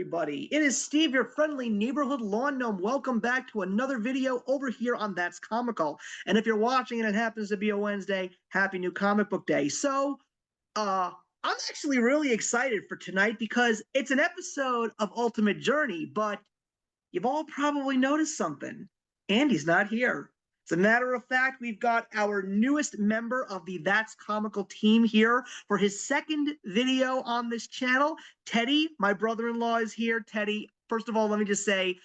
everybody. It is Steve, your friendly neighborhood lawn gnome. Welcome back to another video over here on That's Comical. And if you're watching and it happens to be a Wednesday, happy new comic book day. I'm actually really excited for tonight because it's an episode of Ultimate Journey, but you've all probably noticed something. Andy's not here. As a matter of fact, we've got our newest member of the That's Comical team here for his second video on this channel. Teddy, my brother-in-law, is here. Teddy, first of all, let me just say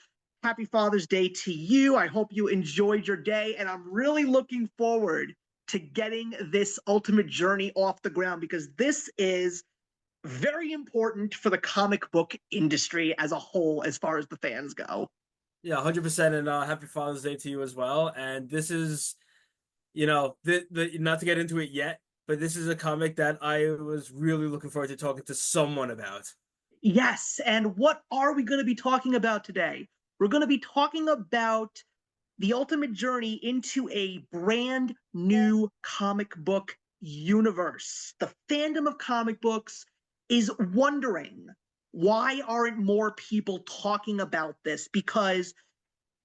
happy Father's Day to you. I hope you enjoyed your day, and I'm really looking forward to getting this Ultimate Journey off the ground because this is very important for the comic book industry as a whole as far as the fans go. Yeah, 100%, and happy Father's Day to you as well. And this is, the not to get into it yet, but this is a comic that I was really looking forward to talking to someone about. Yes, and what are we going to be talking about today? We're going to be talking about the ultimate journey into a brand new comic book universe. The fandom of comic books is wondering, why aren't more people talking about this? Because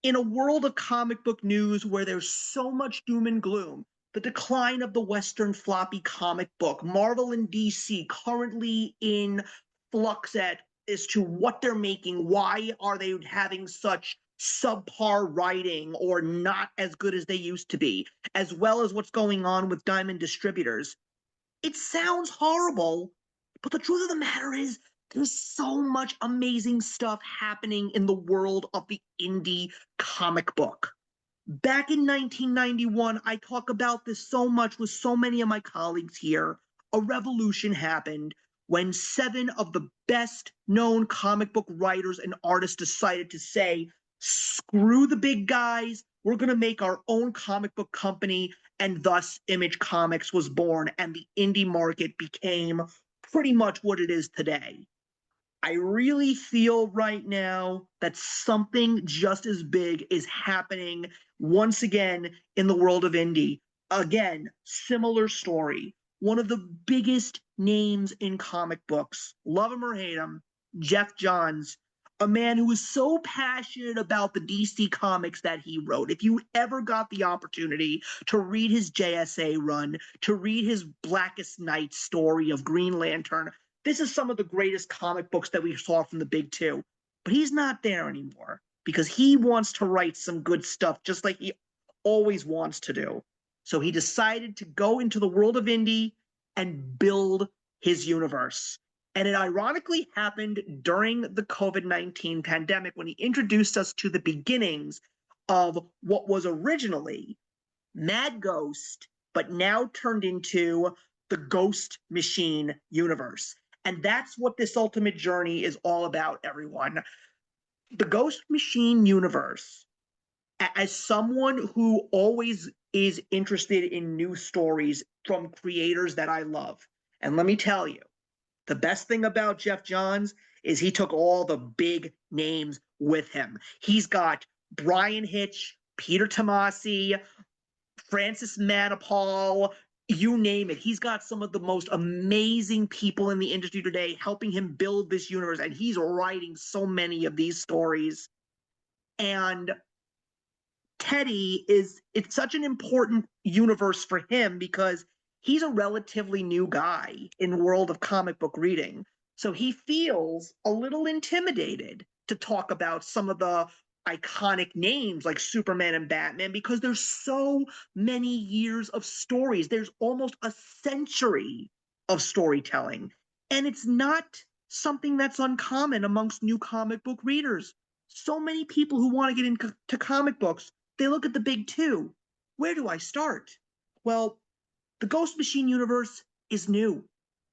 in a world of comic book news where there's so much doom and gloom, the decline of the Western floppy comic book, Marvel and DC currently in flux as to what they're making, why are they having such subpar writing or not as good as they used to be, as well as what's going on with Diamond Distributors. It sounds horrible, but the truth of the matter is there's so much amazing stuff happening in the world of the indie comic book. Back in 1991, I talk about this so much with so many of my colleagues here. A revolution happened when 7 of the best known comic book writers and artists decided to say, screw the big guys, we're going to make our own comic book company, and thus Image Comics was born, and the indie market became pretty much what it is today. I really feel right now that something just as big is happening once again in the world of indie. Again, similar story. One of the biggest names in comic books, love him or hate him, Geoff Johns, a man who was so passionate about the DC comics that he wrote. If you ever got the opportunity to read his JSA run, to read his Blackest Night story of Green Lantern, this is some of the greatest comic books that we saw from the big two. But he's not there anymore because he wants to write some good stuff just like he always wants to do. So he decided to go into the world of indie and build his universe. And it ironically happened during the COVID-19 pandemic when he introduced us to the beginnings of what was originally Mad Ghost, but now turned into the Ghost Machine universe. And that's what this ultimate journey is all about, everyone. The Ghost Machine universe, as someone who always is interested in new stories from creators that I love, and let me tell you, the best thing about Geoff Johns is he took all the big names with him. He's got Brian Hitch, Peter Tomasi, Francis Manapul, you name it. He's got some of the most amazing people in the industry today helping him build this universe, and he's writing so many of these stories. And Teddy it's such an important universe for him because he's a relatively new guy in the world of comic book reading. So he feels a little intimidated to talk about some of the iconic names like Superman and Batman because there's so many years of stories. There's almost a century of storytelling. And it's not something that's uncommon amongst new comic book readers. So many people who want to get into comic books, they look at the big two. Where do I start? Well, the Ghost Machine universe is new.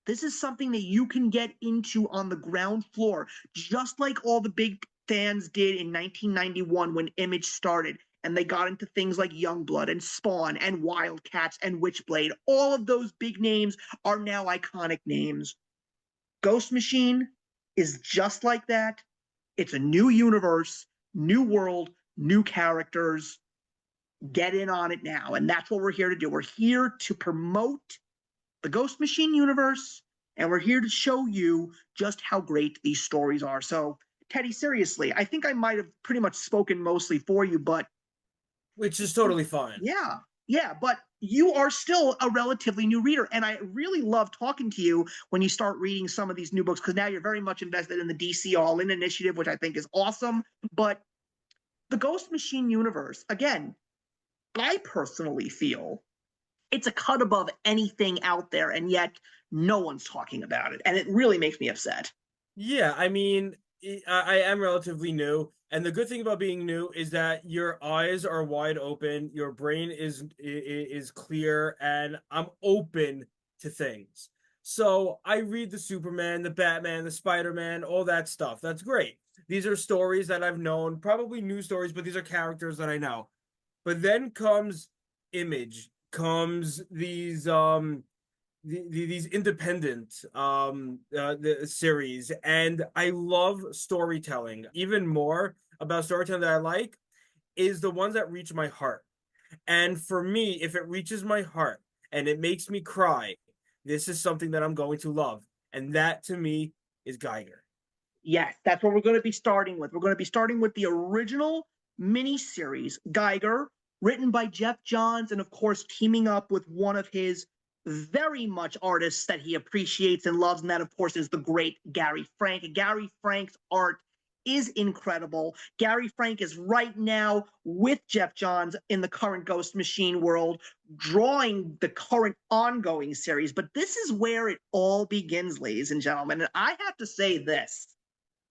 This is something that you can get into on the ground floor, just like all the big fans did in 1991 when Image started, and they got into things like Youngblood and Spawn and Wildcats and Witchblade. All of those big names are now iconic names. Ghost Machine is just like that. It's a new universe, new world, new characters. Get in on it now, and that's what we're here to do. We're here to promote the Ghost Machine universe, and we're here to show you just how great these stories are. So Teddy, seriously, I think I might have pretty much spoken mostly for you, but which is totally fine. yeah, yeah, but you are still a relatively new reader. And I really love talking to you when you start reading some of these new books because now you're very much invested in the DC All In initiative, which I think is awesome. But the Ghost Machine universe, again, I personally feel it's a cut above anything out there, and yet no one's talking about it. And it really makes me upset. Yeah, I mean, I am relatively new, and the good thing about being new is that your eyes are wide open, your brain is clear, and I'm open to things. So I read the Superman, the Batman, the Spider-Man, all that stuff. That's great. These are stories that I've known, probably new stories, but these are characters that I know. But then comes Image, comes these independent the series, and I love storytelling. Even more about storytelling that I like is the ones that reach my heart. And for me, if it reaches my heart and it makes me cry, this is something that I'm going to love. And that to me is Geiger. Yes, that's what we're going to be starting with. We're going to be starting with the original miniseries, Geiger, written by Jeff Johns, and of course, teaming up with one of his very much artists that he appreciates and loves, and that, of course, is the great Gary Frank. Gary Frank's art is incredible. Gary Frank is right now with Jeff Johns in the current Ghost Machine world, drawing the current ongoing series. But this is where it all begins, ladies and gentlemen. And I have to say this.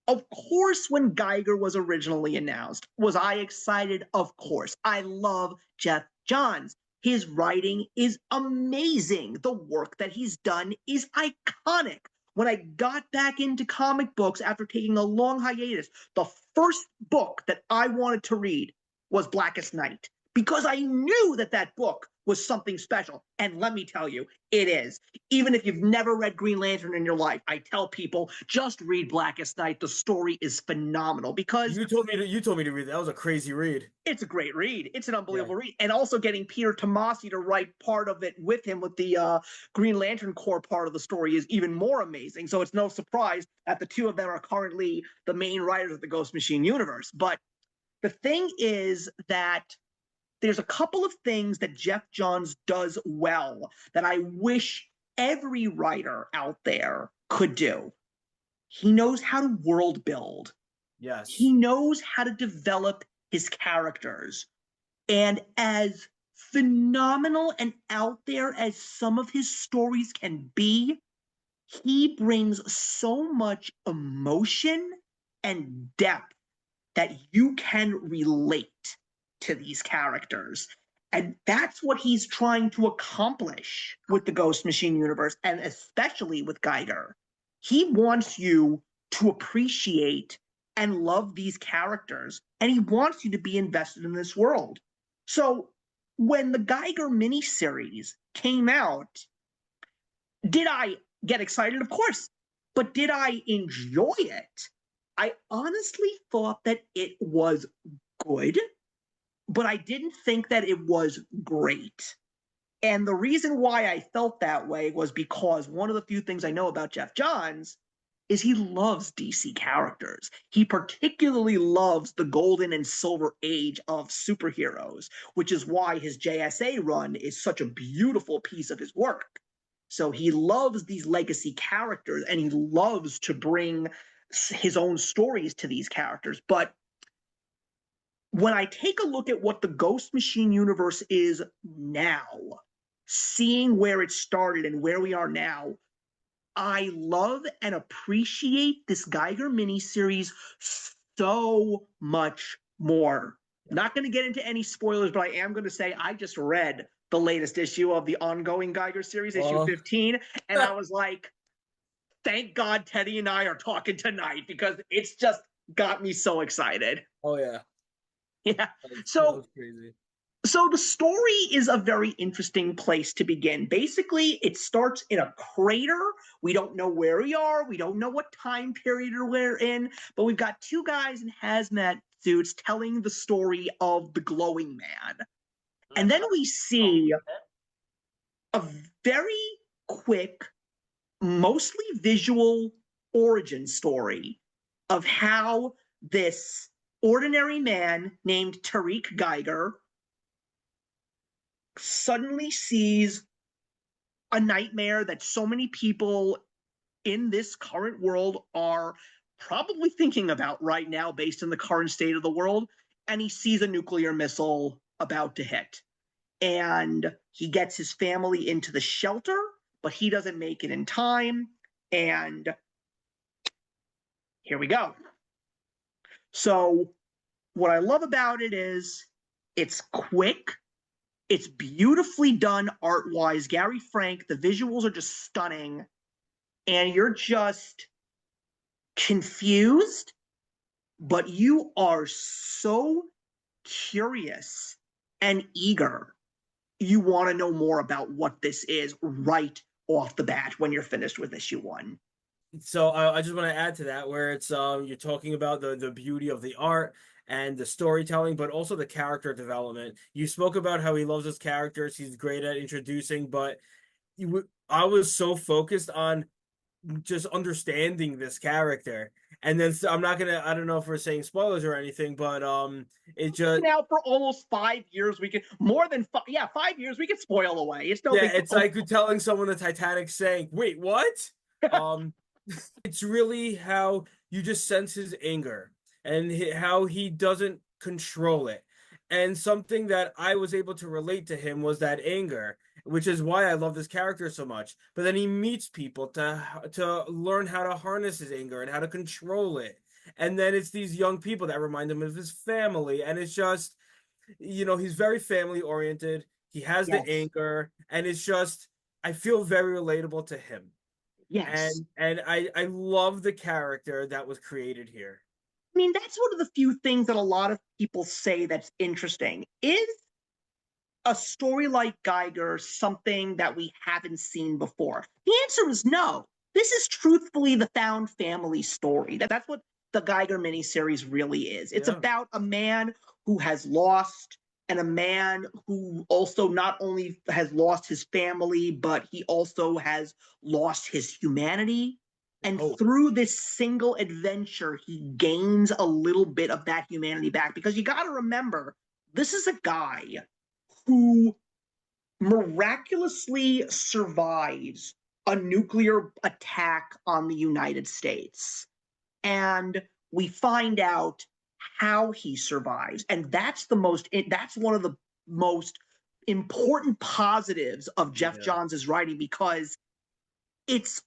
Of course, when Geiger was originally announced, was I excited? Of course. I love Jeff Johns. His writing is amazing. The work that he's done is iconic. When I got back into comic books after taking a long hiatus, the first book that I wanted to read was Blackest Night because I knew that that book was something special. And let me tell you, it is. Even if you've never read Green Lantern in your life, I tell people just read Blackest Night. The story is phenomenal because You told me to read that. That was a crazy read. it's a great read. It's an Yeah. unbelievable read. And also getting Peter Tomasi to write part of it with him with the Green Lantern Corps part of the story is even more amazing. So it's no surprise that the two of them are currently the main writers of the Ghost Machine universe. But the thing is that there's a couple of things that Jeff Johns does well that I wish every writer out there could do. He knows how to world build. He Yes. knows how to develop his characters. And as phenomenal and out there as some of his stories can be, he brings so much emotion and depth that you can relate to these characters. And that's what he's trying to accomplish with the Ghost Machine universe, and especially with Geiger. He wants you to appreciate and love these characters, and he wants you to be invested in this world. So when the Geiger miniseries came out, did I get excited? Of course. But did I enjoy it? I honestly thought that it was good, but I didn't think that it was great. And the reason why I felt that way was because one of the few things I know about Jeff Johns is he loves DC characters. He particularly loves the golden and silver age of superheroes, which is why his JSA run is such a beautiful piece of his work. So he loves these legacy characters and he loves to bring his own stories to these characters. But when I take a look at what the Ghost Machine universe is now, seeing where it started and where we are now, I love and appreciate this Geiger miniseries so much more. Not going to get into any spoilers, but I am going to say I just read the latest issue of the ongoing Geiger series, issue 15, and I was like, thank God Teddy and I are talking tonight because it's just got me so excited. Oh yeah. Yeah. That So was crazy. so the story is a very interesting place to begin. Basically, it starts in a crater. We don't know where we are. We don't know what time period we're in, but we've got two guys in hazmat suits telling the story of the glowing man. And then we see a very quick, mostly visual origin story of how this ordinary man named Tariq Geiger suddenly sees a nightmare that so many people in this current world are probably thinking about right now based on the current state of the world. And he sees a nuclear missile about to hit. And he gets his family into the shelter, but he doesn't make it in time. And here we go. So, what I love about it is it's quick, it's beautifully done art wise. Gary Frank, the visuals are just stunning, and you're just confused, but you are so curious and eager. You want to know more about what this is right off the bat when you're finished with issue one. So I just want to add to that where it's you're talking about the beauty of the art and the storytelling, but also the character development. You spoke about how he loves his characters, he's great at introducing, but I was so focused on just understanding this character. And then I'm not gonna, I don't know if we're saying spoilers or anything, but it just now for almost 5 years. We could more than 5 years. We could spoil away. It's no big it's deal. like telling someone the Titanic saying, "Wait, what?" um, it's really how you just sense his anger and how he doesn't control it. And something that I was able to relate to him was that anger, which is why I love this character so much. But then he meets people to learn how to harness his anger and how to control it. And then it's these young people that remind him of his family. And it's just, he's very family oriented. He has the Yes. anger, and it's just I feel very relatable to him. Yes. And I love the character that was created here. I mean, that's one of the few things that a lot of people say that's interesting. Is a story like Geiger something that we haven't seen before? The answer is no. This is truthfully the found family story. That's what the Geiger miniseries really is. It's about a man who has lost, and a man who also not only has lost his family, but he also has lost his humanity. And through this single adventure, he gains a little bit of that humanity back. Because you got to remember, this is a guy who miraculously survives a nuclear attack on the United States. And we find out how he survives. And that's one of the most important positives of Jeff Johns' writing, because it's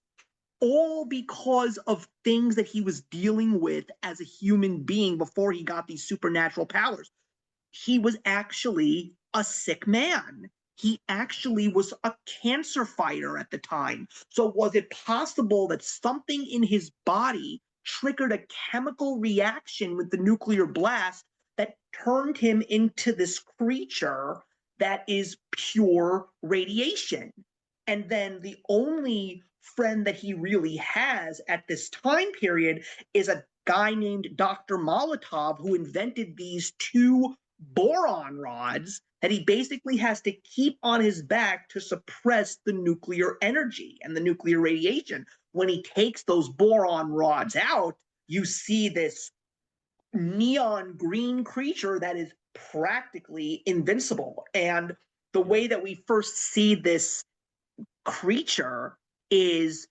all because of things that he was dealing with as a human being before he got these supernatural powers. He was actually a sick man. He actually was a cancer fighter at the time. So was it possible that something in his body triggered a chemical reaction with the nuclear blast that turned him into this creature that is pure radiation? And then the only friend that he really has at this time period is a guy named Dr. Molotov, who invented these two boron rods that he basically has to keep on his back to suppress the nuclear energy and the nuclear radiation. When he takes those boron rods out, you see this neon green creature that is practically invincible. And the way that we first see this creature is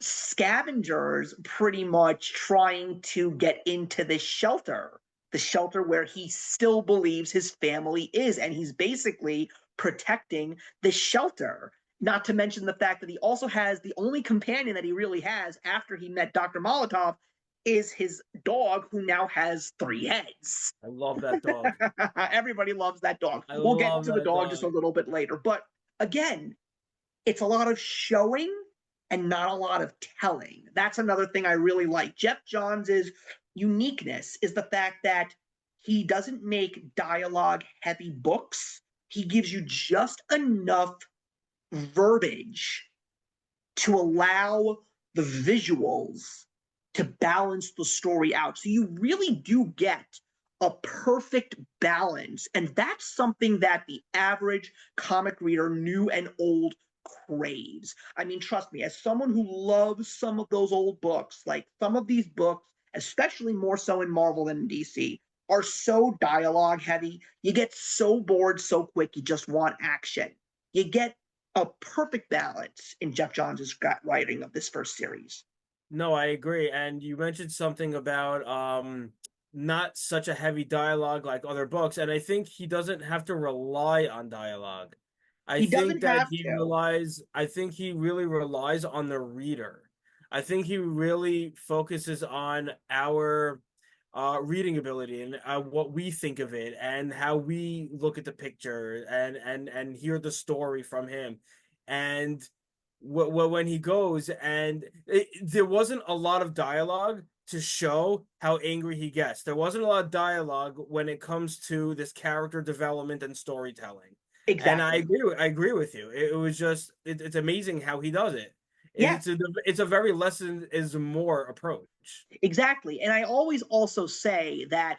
scavengers pretty much trying to get into this shelter, the shelter where he still believes his family is, and he's basically protecting the shelter. Not to mention the fact that he also has the only companion that he really has after he met Dr. Molotov is his dog, who now has 3 heads. I love that dog. Everybody loves that dog. I We'll get love to the that dog just a little bit later. But again, it's a lot of showing and not a lot of telling. That's another thing I really like. Jeff Johns' uniqueness is the fact that he doesn't make dialogue heavy books. He gives you just enough verbiage to allow the visuals to balance the story out. So you really do get a perfect balance. And that's something that the average comic reader, new and old, craves. I mean, trust me, as someone who loves some of those old books, like some of these books especially more so in Marvel than in DC, are so dialogue heavy. You get so bored so quick, you just want action. You get a perfect balance in Jeff Johns' writing of this first series. No, I agree. And you mentioned something about not such a heavy dialogue like other books, and I think he doesn't have to rely on dialogue. He doesn't have to. I think he really relies on the reader. I think he really focuses on our reading ability and what we think of it and how we look at the picture and hear the story from him. And when he goes and there wasn't a lot of dialogue to show how angry he gets. There wasn't a lot of dialogue when it comes to this character development and storytelling. And Exactly. I agree with you. It was just it's amazing how he does it. Yeah, It's a very less is more approach. exactly. And I always also say that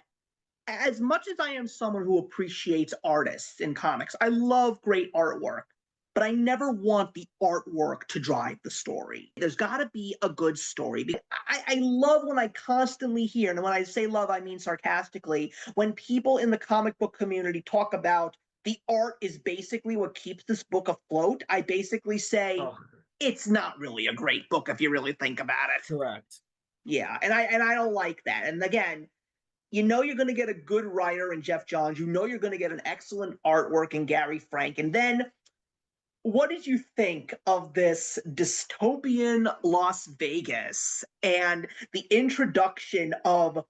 as much as I am someone who appreciates artists in comics, I love great artwork, but I never want the artwork to drive the story. There's got to be a good story. I love when I constantly hear, and when I say love, I mean sarcastically, when people in the comic book community talk about the art is basically what keeps this book afloat. I basically say, Oh, it's not really a great book if you really think about it. correct. Yeah, and I don't like that. And again, you know you're going to get a good writer in Jeff Johns. You know you're going to get an excellent artwork in Gary Frank. And then what did you think of this dystopian Las Vegas and the introduction of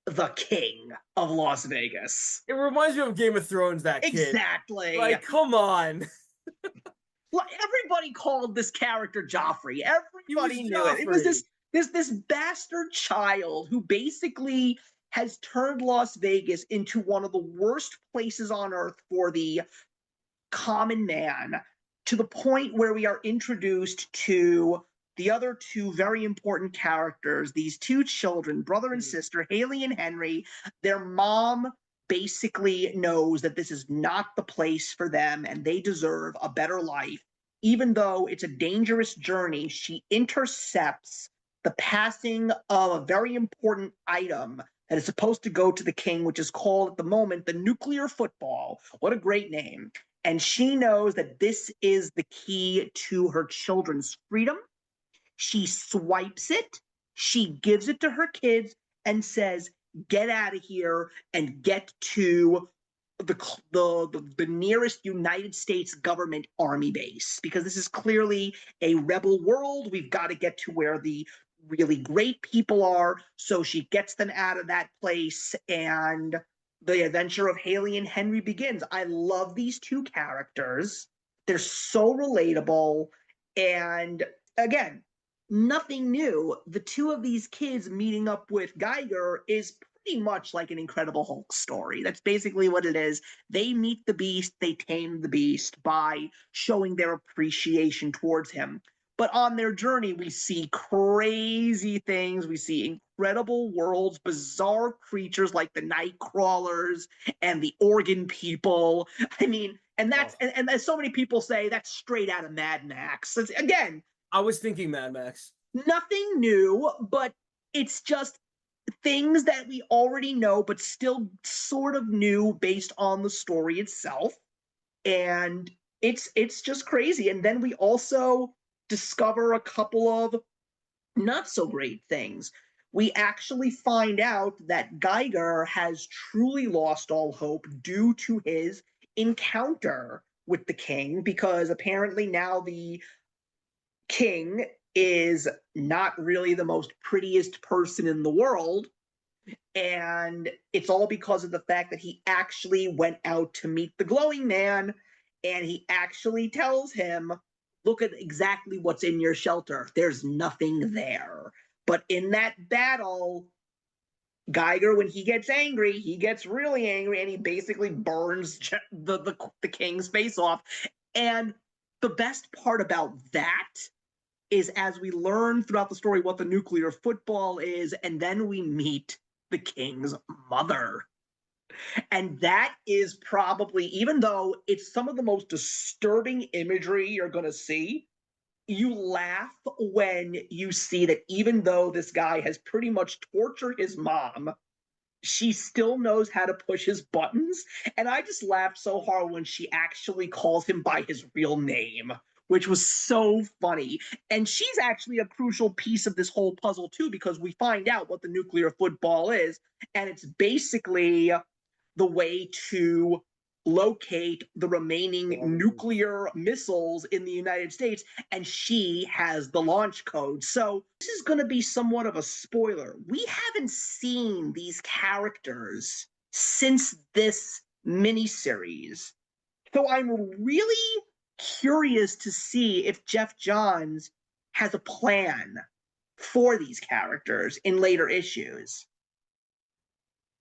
the king of Las Vegas? It reminds me of Game of Thrones, that kid. Exactly. Like, come on. Well, everybody called this character Joffrey. He was Everybody knew it. It was Joffrey. this bastard child who basically has turned Las Vegas into one of the worst places on earth for the common man, to the point where we are introduced to the other two very important characters, these two children, brother and sister, Haley and Henry. Their mom basically knows that this is not the place for them and they deserve a better life. Even though it's a dangerous journey, she intercepts the passing of a very important item that is supposed to go to the king, which is called at the moment the nuclear football. What a great name. And she knows that this is the key to her children's freedom. She swipes it, she gives it to her kids, and says, get out of here and get to the nearest United States government army base, because this is clearly a rebel world. We've got to get to where the really great people are. So she gets them out of that place, and the adventure of Haley and Henry begins. I love these two characters. They're so relatable. And again, nothing new. The two of these kids meeting up with Geiger is pretty much like an Incredible Hulk story. That's basically what it is. They meet the beast, they tame the beast by showing their appreciation towards him. But on their journey, we see crazy things. We see incredible worlds, bizarre creatures like the night crawlers and the organ people. I mean, and Oh, that's and as so many people say, that's straight out of Mad Max. It's, again, I was thinking Mad Max. nothing new, but it's just things that we already know, but still sort of new based on the story itself. And it's just crazy. And then we also discover a couple of not so great things. We actually find out that Geiger has truly lost all hope due to his encounter with the king, because apparently now the king is not really the most prettiest person in the world. And it's all because of the fact that he actually went out to meet the glowing man, and he actually tells him, look at exactly what's in your shelter. There's nothing there. But in that battle, Geiger, when he gets angry, he gets really angry, and he basically burns the king's face off. And the best part about that is, as we learn throughout the story what the nuclear football is, and then we meet the king's mother. And that is probably, even though it's some of the most disturbing imagery you're going to see, you laugh when you see that even though this guy has pretty much tortured his mom, she still knows how to push his buttons. And I just laughed so hard when she actually calls him by his real name, which was so funny. And she's actually a crucial piece of this whole puzzle, too, because we find out what the nuclear football is. And it's basically the way to locate the remaining nuclear missiles in the United States, and she has the launch code. So this is going to be somewhat of a spoiler. We haven't seen these characters since this miniseries. So I'm really curious to see if Geoff Johns has a plan for these characters in later issues.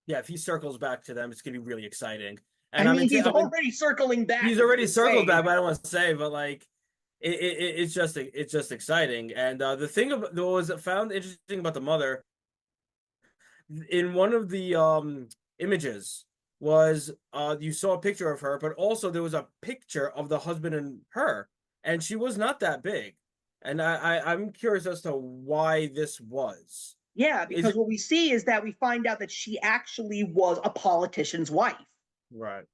Yeah, if he circles back to them, it's gonna be really exciting. And I mean, he's already circling back. He's already circled back, but I don't want to say, but like, it's just exciting. And the thing about what was found interesting about the mother in one of the images was you saw a picture of her, but also there was a picture of the husband and her, and she was not that big. And I'm curious as to why this was. Yeah, because what we see is that we find out that she actually was a politician's wife. Right.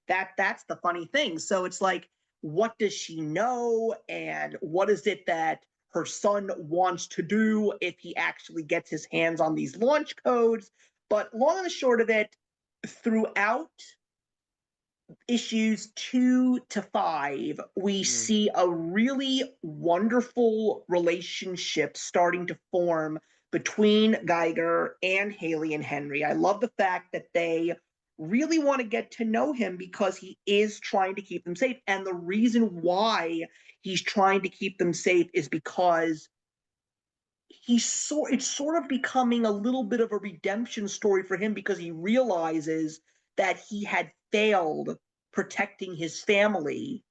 That's the funny thing. So it's like, what does she know, and what is it that her son wants to do if he actually gets his hands on these launch codes? But long and the short of it, throughout issues 2 to 5, we see a really wonderful relationship starting to form between Geiger and Haley and Henry. I love the fact that they really want to get to know him because he is trying to keep them safe. And the reason why he's trying to keep them safe is because it's sort of becoming a little bit of a redemption story for him, because he realizes that he had failed protecting his family,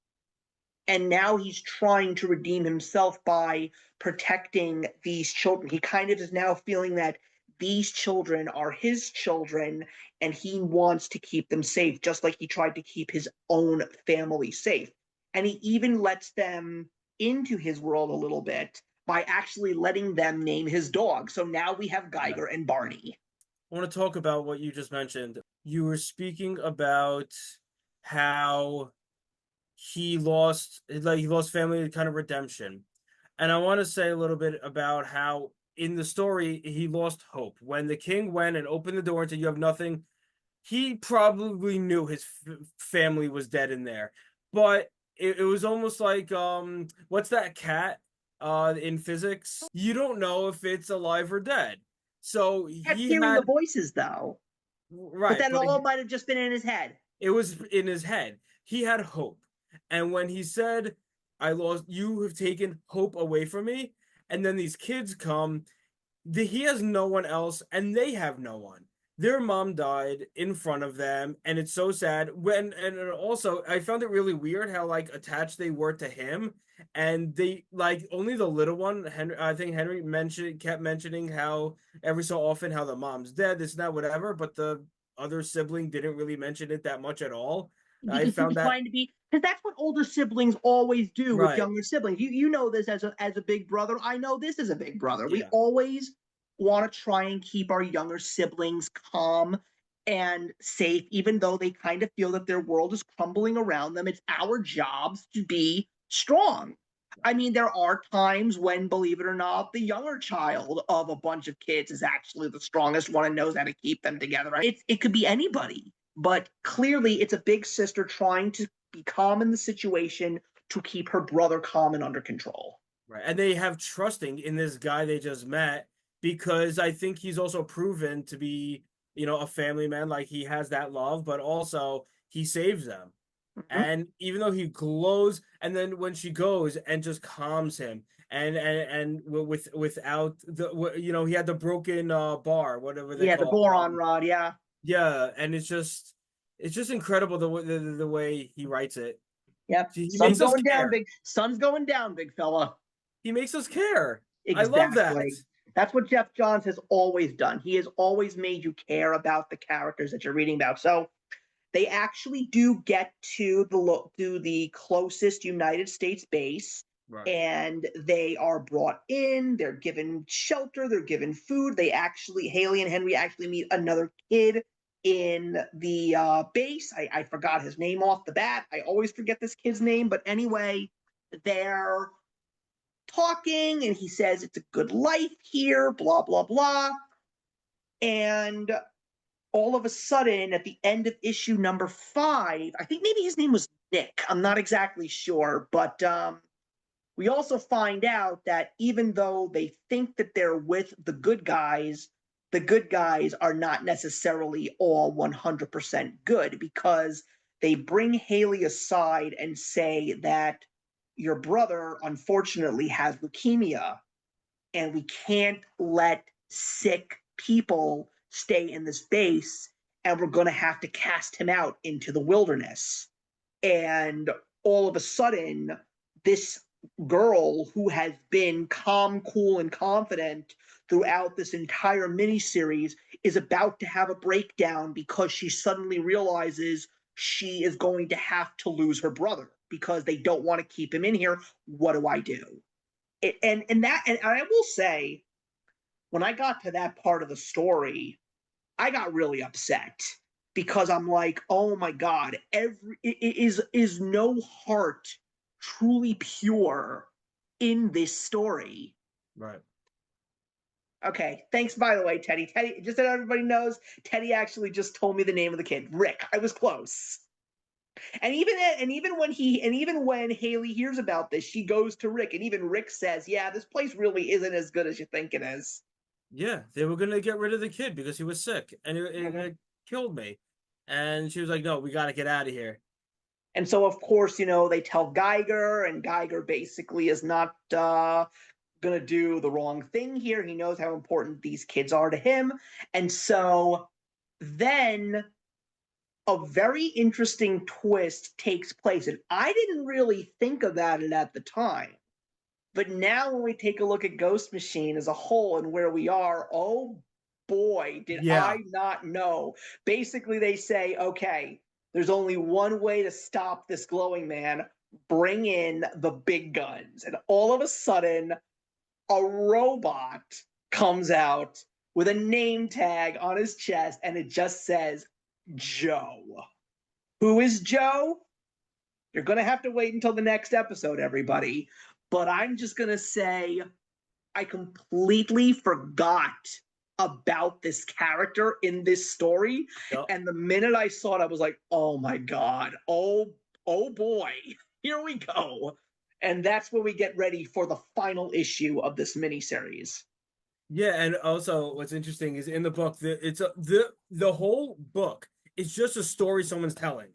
and now he's trying to redeem himself by protecting these children. He kind of is now feeling that these children are his children, and he wants to keep them safe, just like he tried to keep his own family safe. And he even lets them into his world a little bit by actually letting them name his dog. So now we have Geiger and Barney. I want to talk about what you just mentioned. You were speaking about how he lost family kind of redemption. And I want to say a little bit about how in the story he lost hope. When the king went and opened the door and said, "You have nothing," he probably knew his family was dead in there. But it was almost like what's that cat in physics? You don't know if it's alive or dead. So he kept hearing the voices, though. Right. But then all might have just been in his head. It was in his head. He had hope. And when he said, you have taken hope away from me, and then these kids come, he has no one else, and they have no one. Their mom died in front of them, and it's so sad. And also, I found it really weird how like attached they were to him, and they like only the little one. I think Henry kept mentioning how every so often how the mom's dead, this and that, whatever, but the other sibling didn't really mention it that much at all. I found that trying to be, because that's what older siblings always do with right. younger siblings. You know this as a big brother. I know this as a big brother. Yeah. We always want to try and keep our younger siblings calm and safe, even though they kind of feel that their world is crumbling around them. It's our jobs to be strong. I mean, there are times when, believe it or not, the younger child of a bunch of kids is actually the strongest one and knows how to keep them together. It could be anybody, but clearly it's a big sister trying to be calm in the situation to keep her brother calm and under control. Right. And they have trusting in this guy they just met, because I think he's also proven to be, a family man. Like he has that love, but also he saves them. Mm-hmm. And even though he glows, and then when she goes and just calms him, and without the, he had the broken bar, whatever they call the boron rod, yeah, and it's just incredible the way he writes it. Yep, sun's going down, big fella. He makes us care. Exactly. I love that. That's what Geoff Johns has always done. He has always made you care about the characters that you're reading about. So they actually do get to the closest United States base. Right. and they are brought in, they're given shelter, they're given food. They actually, Haley and Henry actually meet another kid in the base. I forgot his name off the bat. I always forget this kid's name, but anyway, they're talking and he says it's a good life here, blah, blah, blah. And all of a sudden, at the end of issue number 5, I think maybe his name was Nick. I'm not exactly sure, but we also find out that even though they think that they're with the good guys are not necessarily all 100% good, because they bring Haley aside and say that your brother unfortunately has leukemia and we can't let sick people stay in this base, and we're going to have to cast him out into the wilderness. And all of a sudden, this girl who has been calm, cool, and confident throughout this entire miniseries is about to have a breakdown because she suddenly realizes she is going to have to lose her brother because they don't want to keep him in here. What do I do? And I will say, when I got to that part of the story, I got really upset because I'm like, oh my god, is no heart truly pure in this story? Right. Okay, thanks by the way, Teddy. Teddy, just so everybody knows, Teddy actually just told me the name of the kid, Rick. I was close. And even when Haley hears about this, she goes to Rick, and even Rick says, "Yeah, this place really isn't as good as you think it is." Yeah, they were gonna get rid of the kid because he was sick, and Mhm. it killed me. And she was like, "No, we got to get out of here." And so, of course, they tell Geiger, and Geiger basically is not going to do the wrong thing here. He knows how important these kids are to him. And so then a very interesting twist takes place. And I didn't really think about it at the time. But now, when we take a look at Ghost Machine as a whole and where we are, oh boy, did Yeah. I not know. Basically, they say, okay, there's only one way to stop this glowing man: bring in the big guns. And all of a sudden, a robot comes out with a name tag on his chest, and it just says Joe. Who is Joe? You're going to have to wait until the next episode, everybody. But I'm just going to say I completely forgot about this character in this story. Yep. And the minute I saw it, I was like, oh my God. Oh boy. Here we go. And that's when we get ready for the final issue of this miniseries. Yeah, and also what's interesting is in the book, the whole book is just a story someone's telling.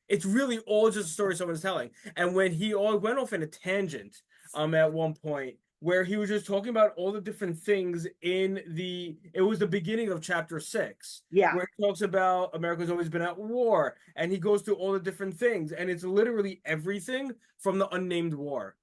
It's really all just a story someone's telling. And when he all went off in a tangent, at one point where he was just talking about all the different things it was the beginning of chapter 6, Yeah. where he talks about America's always been at war, and he goes through all the different things, and it's literally everything from the unnamed war.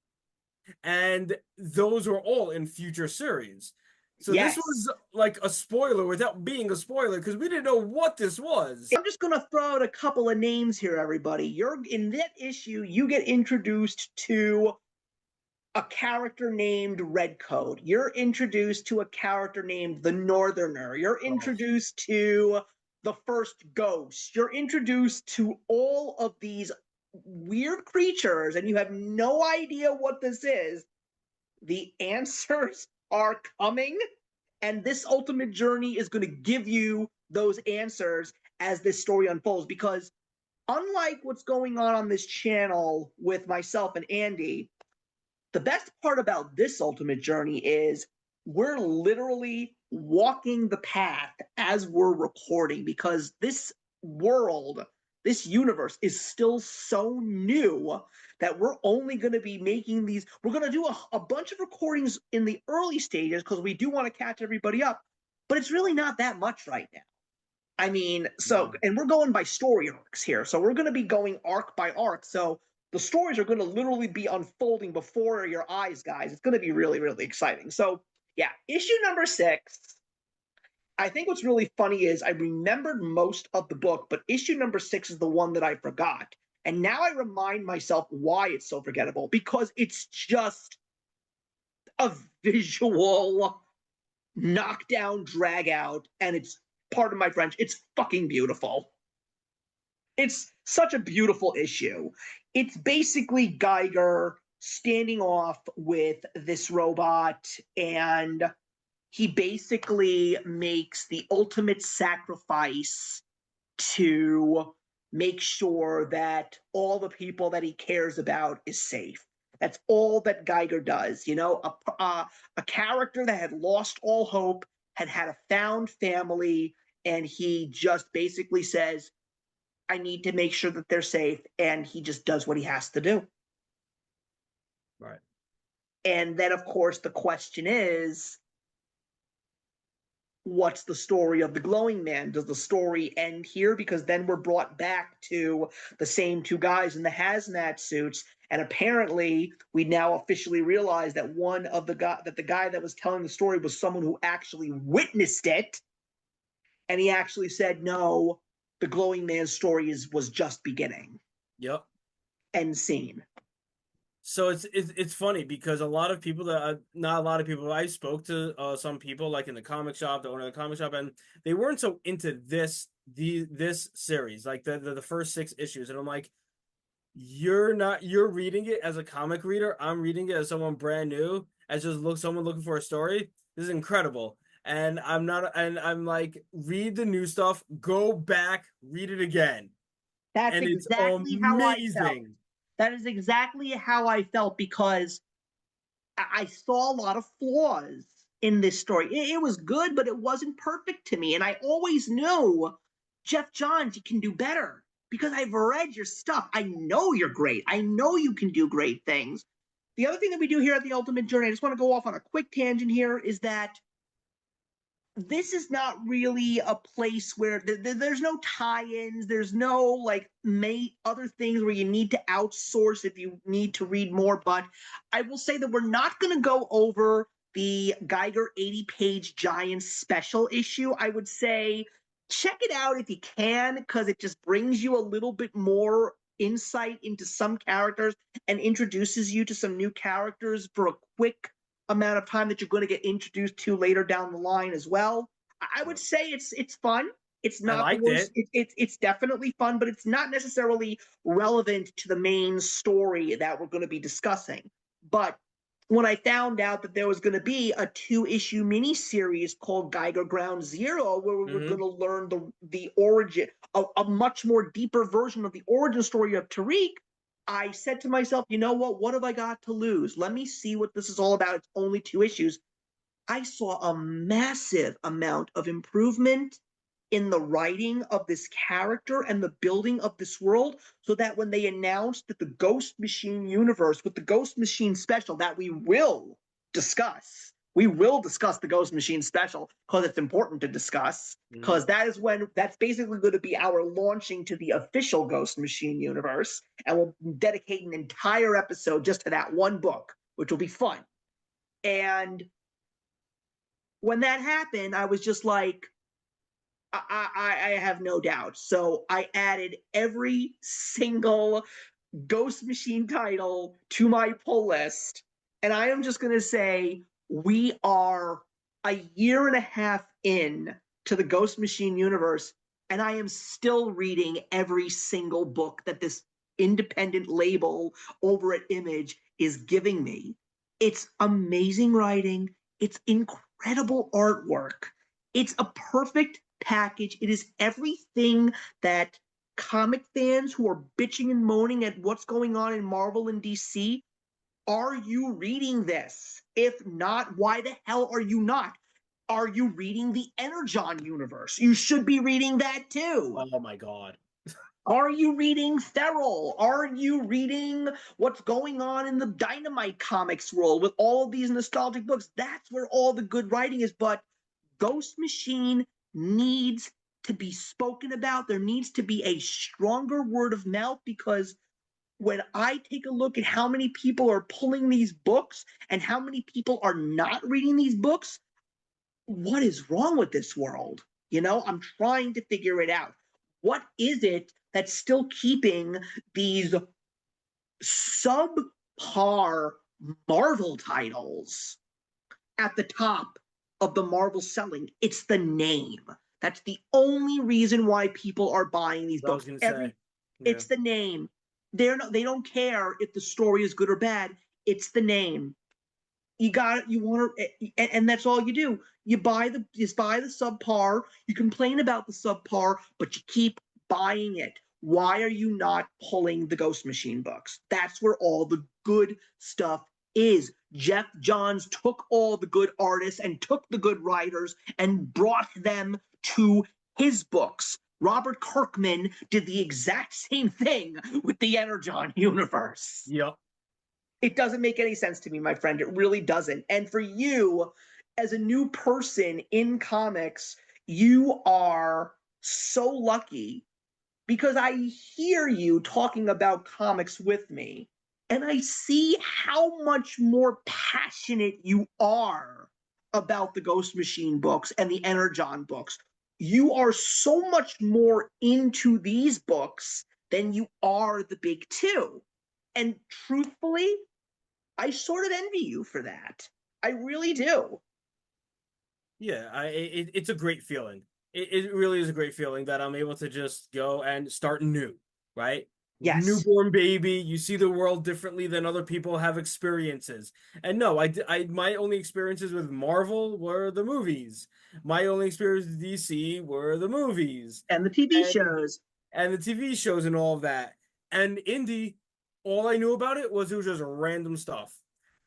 And those are all in future series. So this Yes. was like a spoiler without being a spoiler because we didn't know what this was. I'm just going to throw out a couple of names here, everybody. You're in that issue, you get introduced to a character named Red Coat. You're introduced to a character named the Northerner. You're Oh, introduced to the first ghost. You're introduced to all of these weird creatures, and you have no idea what this is. The answers are coming, and this ultimate journey is going to give you those answers as this story unfolds. Because unlike what's going on this channel with myself and Andy, the best part about this ultimate journey is we're literally walking the path as we're recording, because this world, this universe is still so new that we're only going to be making these. We're going to do a bunch of recordings in the early stages because we do want to catch everybody up, but it's really not that much right now. I mean, so, no. and we're going by story arcs here. So we're going to be going arc by arc. So the stories are going to literally be unfolding before your eyes, guys. It's going to be really, really exciting. So, yeah, issue number 6. I think what's really funny is I remembered most of the book, but issue number 6 is the one that I forgot. And now I remind myself why it's so forgettable, because it's just a visual knockdown, drag out, and it's, pardon my French, it's fucking beautiful. It's such a beautiful issue. It's basically Geiger standing off with this robot, and he basically makes the ultimate sacrifice to make sure that all the people that he cares about is safe. That's all that Geiger does. You know, a character that had lost all hope, had a found family, and he just basically says, I need to make sure that they're safe, and he just does what he has to do. Right. And then, of course, the question is, what's the story of the glowing man? Does the story end here? Because then we're brought back to the same two guys in the hazmat suits, and apparently we now officially realize that the guy that was telling the story was someone who actually witnessed it, and he actually said, no, the glowing man's story was just beginning. Yep. End scene. So it's funny because a lot of people not a lot of people, I spoke to some people like in the comic shop, the owner of the comic shop, and they weren't so into this series, like the first 6 issues, and I'm like, you're reading it as a comic reader. I'm reading it as someone brand new, as just someone looking for a story. This is incredible. And I'm like, read the new stuff, go back, read it again. That's And it's exactly how I felt. amazing. That is exactly how I felt, because I saw a lot of flaws in this story. It was good, but it wasn't perfect to me. And I always knew, Jeff Johns, you can do better, because I've read your stuff. I know you're great. I know you can do great things. The other thing that we do here at the Ultimate Journey, I just want to go off on a quick tangent here, is that this is not really a place where there's no tie-ins, there's no like other things where you need to outsource if you need to read more. But I will say that we're not going to go over the Geiger 80-page Giants special issue. I would say check it out if you can, because it just brings you a little bit more insight into some characters and introduces you to some new characters for a quick amount of time that you're going to get introduced to later down the line as well. I would say it's fun. It's I not the liked worst. it. It's definitely fun, but it's not necessarily relevant to the main story that we're going to be discussing. But when I found out that there was going to be a 2-issue miniseries called Geiger Ground Zero, where we were going to learn the origin, a much more deeper version of the origin story of Tariq, I said to myself, you know what? What have I got to lose? Let me see what this is all about. It's only 2 issues. I saw a massive amount of improvement in the writing of this character and the building of this world, so that when they announced that the Ghost Machine universe with the Ghost Machine special that we will discuss, the Ghost Machine special, because it's important to discuss, because that's basically going to be our launching to the official Ghost Machine universe, and we'll dedicate an entire episode just to that one book, which will be fun. And when that happened, I was just like, I have no doubt. So I added every single Ghost Machine title to my pull list. And I am just going to say we are a year and a half in to the Ghost Machine universe, and I am still reading every single book that this independent label over at Image is giving me. It's amazing writing. It's incredible artwork. It's a perfect package. It is everything that comic fans who are bitching and moaning at what's going on in Marvel and DC, are you reading this? If not, why the hell are you not? Are you reading the Energon universe? You should be reading that too. Oh my God. Are you reading Feral? Are you reading what's going on in the Dynamite Comics world with all of these nostalgic books? That's where all the good writing is. But Ghost Machine needs to be spoken about. There needs to be a stronger word of mouth, because when I take a look at how many people are pulling these books and how many people are not reading these books, what is wrong with this world? You know, I'm trying to figure it out. What is it that's still keeping these subpar Marvel titles at the top of the Marvel selling. It's the name. That's the only reason why people are buying these I was books. gonna say, yeah. It's the name. They don't care if the story is good or bad. It's the name. You want to, and that's all you do. You buy the subpar. You complain about the subpar, but you keep buying it. Why are you not pulling the Ghost Machine books? That's where all the good stuff is. Jeff Johns took all the good artists and took the good writers and brought them to his books. Robert Kirkman did the exact same thing with the Energon universe. Yep. It doesn't make any sense to me, my friend. It really doesn't. And for you, as a new person in comics, you are so lucky because I hear you talking about comics with me, and I see how much more passionate you are about the Ghost Machine books and the Energon books. You are so much more into these books than you are the big two. And truthfully, I sort of envy you for that. I really do. Yeah, it's a great feeling. It really is a great feeling that I'm able to just go and start new, right? Yes. Newborn baby, you see the world differently than other people have experiences. And no, my only experiences with Marvel were the movies. My only experience with DC were the movies. And the TV And shows. and the TV shows and all of that. And indie, all I knew about it was just random stuff.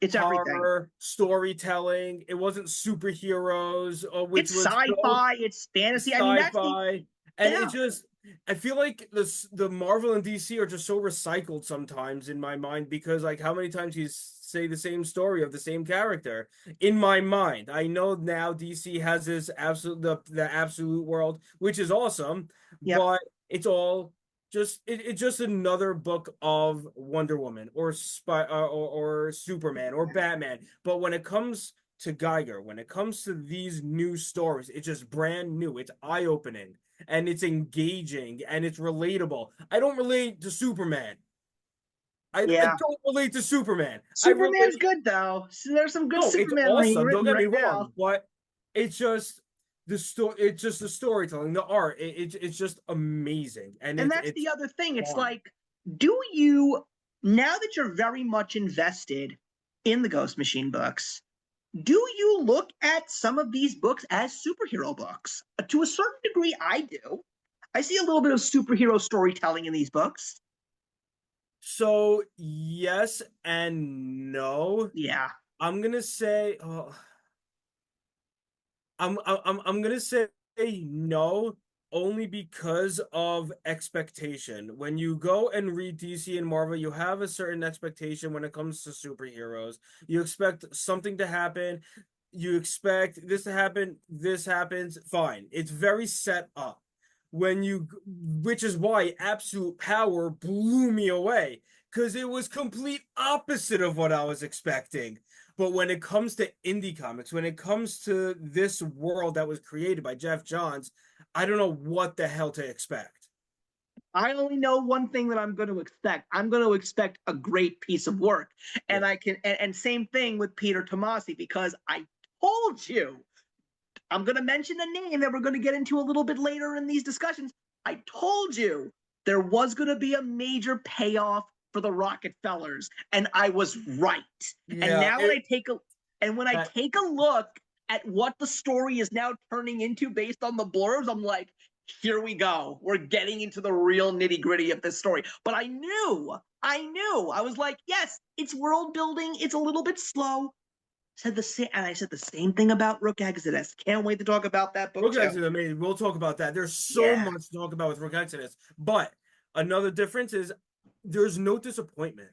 It's everything. Horror, storytelling. It wasn't superheroes, which It's was so sci-fi, it's fantasy. I mean, that's the sci-fi. And it yeah. just, I feel like the Marvel and DC are just so recycled sometimes in my mind because like how many times you say the same story of the same character in my mind. I know now DC has this absolute the absolute world, which is awesome, Yep. but it's all it's just another book of Wonder Woman or or Superman or Batman. But when it comes to Geiger, when it comes to these new stories, it's just brand new. It's eye-opening and it's engaging and it's relatable. I don't relate to Superman. I Yeah. don't relate to Superman. I Superman's relate. good though. So there's some good No, it's Superman awesome. Don't written get me right now. wrong, but it's just the story. It's just the storytelling, the art. It's just amazing, and And that's it's the other thing. It's fun. like, do you, now that you're very much invested in the Ghost Machine books, do you look at some of these books as superhero books? To a certain degree, I do. I see a little bit of superhero storytelling in these books. So yes and no. Yeah. I'm gonna say, I'm gonna say no, only because of expectation. When you go and read DC and Marvel, you have a certain expectation when it comes to superheroes. You expect something to happen. You expect this to happen. This happens. Fine. It's very set up. Which is why Absolute Power blew me away because it was complete opposite of what I was expecting. But when it comes to indie comics, when it comes to this world that was created by Jeff Johns, I don't know what the hell to expect. I only know one thing that I'm going to expect. I'm going to expect a great piece of work. And Yeah. and same thing with Peter Tomasi, because I told you, I'm going to mention a name that we're going to get into a little bit later in these discussions. I told you there was going to be a major payoff for the Rockefellers, and I was right. And Yeah, now when I that take a look at what the story is now turning into based on the blurbs, I'm like, here we go. We're getting into the real nitty gritty of this story. But I knew. I was like, yes, it's world building. It's a little bit slow. Said the same, and I said the same thing about Rook Exodus. Can't wait to talk about that book Rook too. Exodus, amazing. We'll talk about that. There's so Yeah. much to talk about with Rook Exodus, but another difference is there's no disappointment.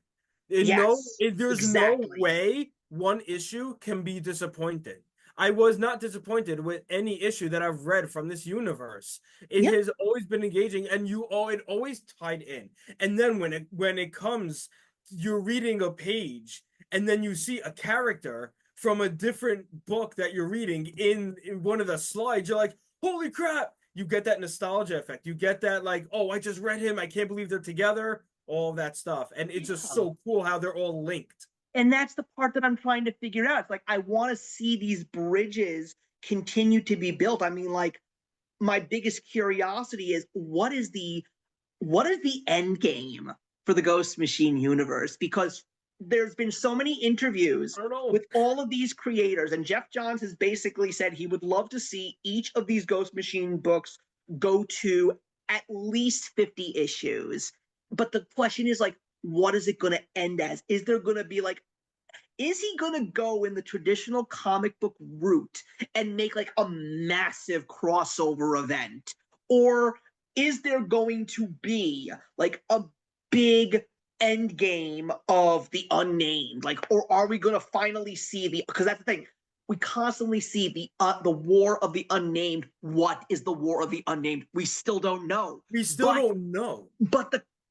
Yes. There's no Exactly. way one issue can be disappointed. I was not disappointed with any issue that I've read from this universe. It Yep. has always been engaging, and it always tied in. And then when it comes, you're reading a page, and then you see a character from a different book that you're reading in one of the slides. You're like, holy crap! you get that nostalgia effect. You get that like, oh, I just read him. I can't believe they're together. All that stuff, and it's just so cool how they're all linked. And that's the part that I'm trying to figure out. It's like I want to see these bridges continue to be built. I mean, like my biggest curiosity is what is the end game for the Ghost Machine universe? Because there's been so many interviews with all of these creators, and Jeff Johns has basically said he would love to see each of these Ghost Machine books go to at least 50 issues. But the question is like, what is it going to end as? Is there going to be like, is he going to go in the traditional comic book route and make like a massive crossover event? Or is there going to be like a big end game of the unnamed? Like, or are we going to finally see because that's the thing. We constantly see the war of the unnamed. What is the war of the unnamed? We still don't know. We still don't know.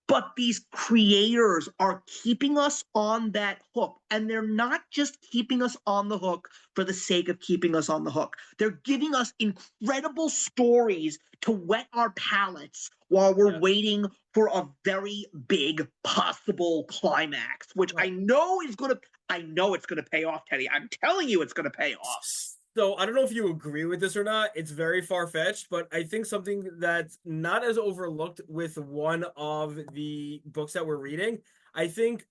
But these creators are keeping us on that hook. And they're not just keeping us on the hook for the sake of keeping us on the hook. They're giving us incredible stories to whet our palates while we're waiting for a very big possible climax, which I know it's going to pay off, Teddy. I'm telling you it's going to pay off. So I don't know if you agree with this or not. It's very far-fetched, but I think something that's not as overlooked with one of the books that we're reading, I think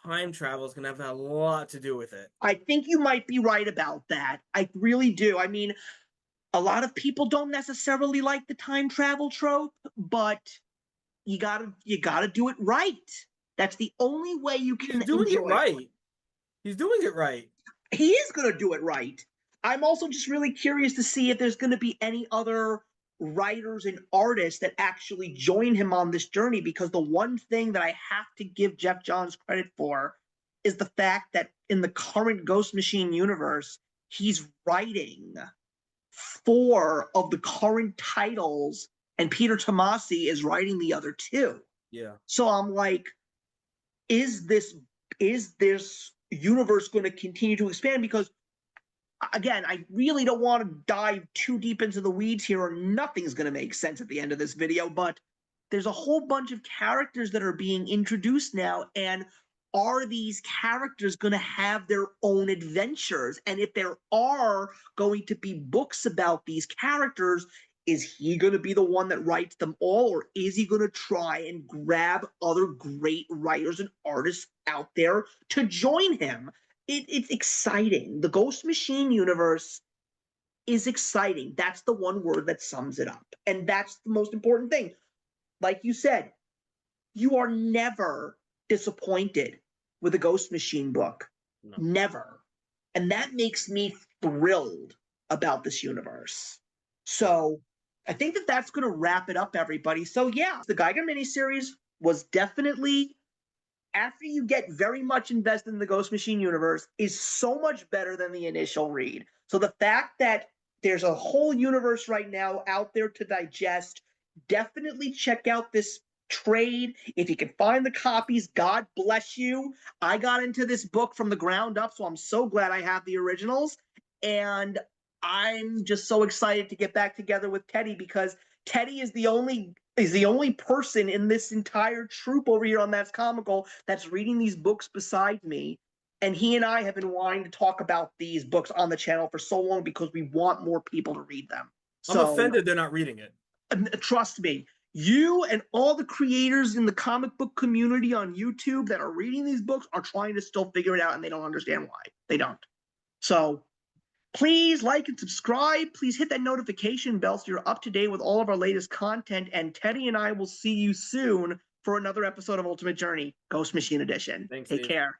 time travel is going to have a lot to do with it. I think you might be right about that. I really do. I mean, a lot of people don't necessarily like the time travel trope, but you gotta do it right. That's the only way you can enjoy it. He's doing it right. He is going to do it right. I'm also just really curious to see if there's going to be any other writers and artists that actually join him on this journey, because the one thing that I have to give Jeff Johns credit for is the fact that in the current Ghost Machine universe, he's writing 4 of the current titles, and Peter Tomasi is writing the other 2. Yeah. So I'm like, is this universe going to continue to expand? Because again, I really don't want to dive too deep into the weeds here, or nothing's going to make sense at the end of this video, but there's a whole bunch of characters that are being introduced now, and are these characters going to have their own adventures? And if there are going to be books about these characters, is he going to be the one that writes them all, or is he going to try and grab other great writers and artists out there to join him? It's exciting. The Ghost Machine universe is exciting. That's the one word that sums it up. And that's the most important thing. Like you said, you are never disappointed with a Ghost Machine book. No. Never. And that makes me thrilled about this universe. So I think that that's going to wrap it up, everybody. So yeah, the Geiger miniseries was definitely, after you get very much invested in the Ghost Machine universe, is so much better than the initial read. So the fact that there's a whole universe right now out there to digest, definitely check out this trade. If you can find the copies, God bless you. I got into this book from the ground up, so I'm so glad I have the originals. And I'm just so excited to get back together with Teddy, because Teddy is the only person in this entire troop over here on That's Comical that's reading these books beside me. And he and I have been wanting to talk about these books on the channel for so long because we want more people to read them. I'm offended they're not reading it. Trust me, you and all the creators in the comic book community on YouTube that are reading these books are trying to still figure it out, and they don't understand why. They don't. So please like and subscribe. Please hit that notification bell so you're up to date with all of our latest content. And Teddy and I will see you soon for another episode of Ultimate Journey, Ghost Machine Edition. Thanks, Take care.